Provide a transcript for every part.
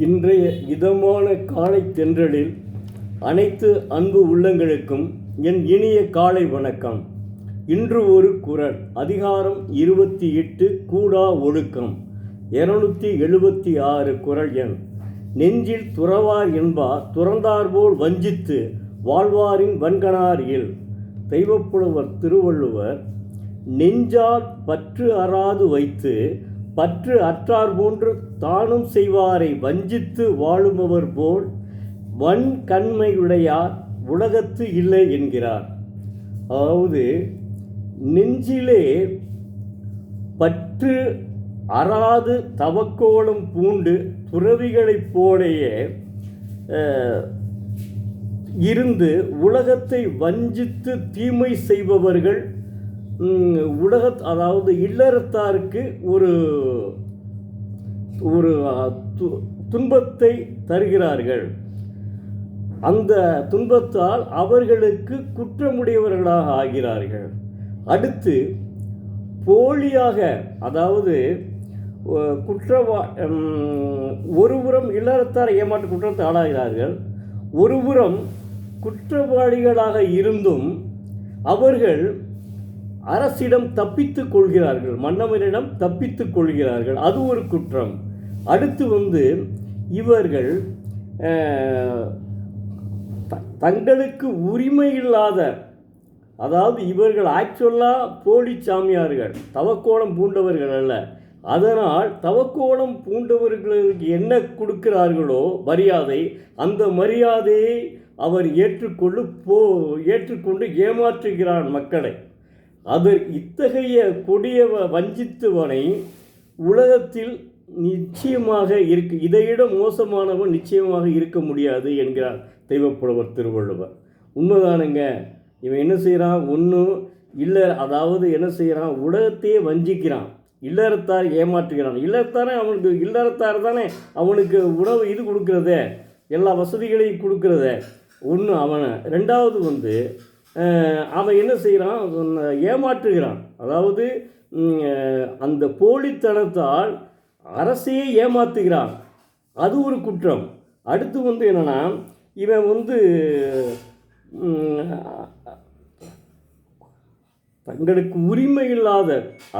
இன்றைய இதமான காலை தென்றலில் அனைத்து அன்பு உள்ளங்களுக்கும் என் இனிய காலை வணக்கம். இன்று ஒரு குறள். அதிகாரம் 28 கூடா ஒழுக்கம். 276 குறள் எண். நெஞ்சில் துறவார் என்பார் துறந்தார்போல் வஞ்சித்து வாழ்வாரின் வன்கணார் இல். தெய்வப்புலவர் திருவள்ளுவர் நெஞ்சால் பற்று அறாது வைத்து பற்று அற்றார் போன்று தானும் செய்வாரை வஞ்சித்து வாழுபவர் போல் வன்கண்மையுடையார் உலகத்து இல்லை என்கிறார். அதாவது நெஞ்சிலே பற்று அறாது தவக்கோலம் பூண்டு துறவிகளைப் போலேயே இருந்து உலகத்தை வஞ்சித்து தீமை செய்பவர்கள் அதாவது இல்லறத்தாருக்கு ஒரு ஒரு துன்பத்தை தருகிறார்கள். அந்த துன்பத்தால் அவர்களுக்கு குற்றமுடையவர்களாக ஆகிறார்கள். அடுத்து போலியாக, அதாவது ஒருபுறம் இல்லறத்தார் ஏமாற்று குற்றத்தை ஆளாகிறார்கள், ஒருபுறம் குற்றவாளிகளாக இருந்தும் அவர்கள் அரசிடம் தப்பித்துக் கொள்கிறார்கள், மன்னவனிடம் தப்பித்துக் கொள்கிறார்கள். அது ஒரு குற்றம். அடுத்து இவர்கள் தங்களுக்கு உரிமை இல்லாத, அதாவது இவர்கள் ஆக்சுவலாக போலி சாமியார்கள், தவக்கோலம் பூண்டவர்கள் அல்ல. அதனால் தவக்கோலம் பூண்டவர்களுக்கு என்ன கொடுக்கிறார்களோ மரியாதை, அந்த மரியாதையை அவர் ஏற்றுக்கொண்டு ஏமாற்றுகிறான் மக்களை. இத்தகைய கொடிய வஞ்சித்துவனை உலகத்தில் நிச்சயமாக இதைவிட மோசமானவன் நிச்சயமாக இருக்க முடியாது என்கிறார் தெய்வப்புலவர் திருவள்ளுவர். உண்மைதானுங்க. இவன் என்ன செய்கிறான்? ஒன்றும் இல்லை, அதாவது என்ன செய்கிறான்? உலகத்தையே வஞ்சிக்கிறான், இல்லறத்தார் ஏமாற்றுகிறான். இல்லறத்தார் தானே அவனுக்கு உணவு இது கொடுக்குறதே, எல்லா வசதிகளையும் கொடுக்குறதே ஒன்று அவனை. ரெண்டாவது அவன் என்ன செய்கிறான்? ஏமாற்றுகிறான். அதாவது அந்த போலித்தனத்தால் அரசையே ஏமாற்றுகிறான். அது ஒரு குற்றம். அடுத்து என்னென்னா, இவன் தங்களுக்கு உரிமை இல்லாத,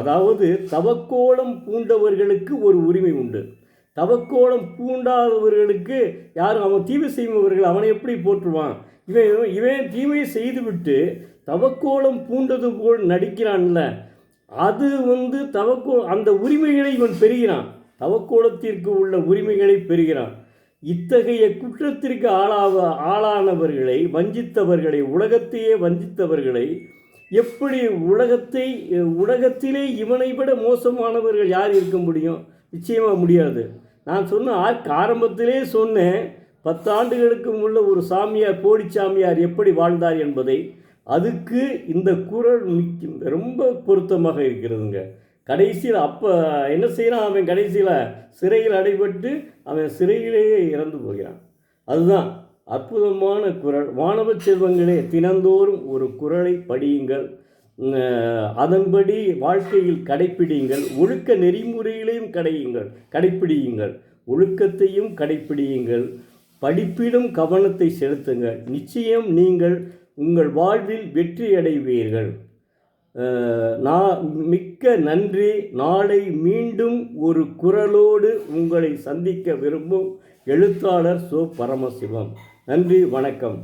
அதாவது தவக்கோலம் பூண்டவர்களுக்கு ஒரு உரிமை உண்டு, தவக்கோலம் பூண்டாதவர்களுக்கு யாரும், அவன் தீமை செய்பவர்கள் அவனை எப்படி போற்றுவான்? இவன் தீமையை செய்துவிட்டு தவக்கோலம் பூண்டது போல் நடிக்கிறான்ல, அது அந்த உரிமைகளை இவன் பெறுகிறான், தவக்கோலத்திற்கு உள்ள உரிமைகளை பெறுகிறான். இத்தகைய குற்றத்திற்கு ஆளானவர்களை, வஞ்சித்தவர்களை, உலகத்தையே வஞ்சித்தவர்களை எப்படி உலகத்திலே இவனை விட மோசமானவர்கள் யார் இருக்க முடியும்? நிச்சயமாக முடியாது. நான் ஆரம்பத்திலே சொன்னேன், 10 ஆண்டுகளுக்கு உள்ள ஒரு சாமியார், போலி சாமியார் எப்படி வாழ்ந்தார் என்பதை. அதுக்கு இந்த குறள் ரொம்ப பொருத்தமாக இருக்கிறதுங்க. கடைசியில் அப்போ என்ன செய்யறான்? அவன் கடைசியில் சிறையில் அடைபட்டு அவன் சிறையிலேயே இறந்து போகிறான். அதுதான் அற்புதமான குறள். மாணவ செல்வங்களே, தினந்தோறும் ஒரு குறளை படியுங்கள், அதன்படி வாழ்க்கையில் கடைப்பிடியுங்கள், ஒழுக்க நெறிமுறைகளையும் கடைப்பிடியுங்கள், ஒழுக்கத்தையும் கடைப்பிடியுங்கள், படிப்பிலும் கவனத்தை செலுத்துங்கள். நிச்சயம் நீங்கள் உங்கள் வாழ்வில் வெற்றி அடைவீர்கள். மிக்க நன்றி. நாளை மீண்டும் ஒரு குறளோடு உங்களை சந்திக்க விரும்பும் எழுத்தாளர் சோ. பரமசிவம். நன்றி, வணக்கம்.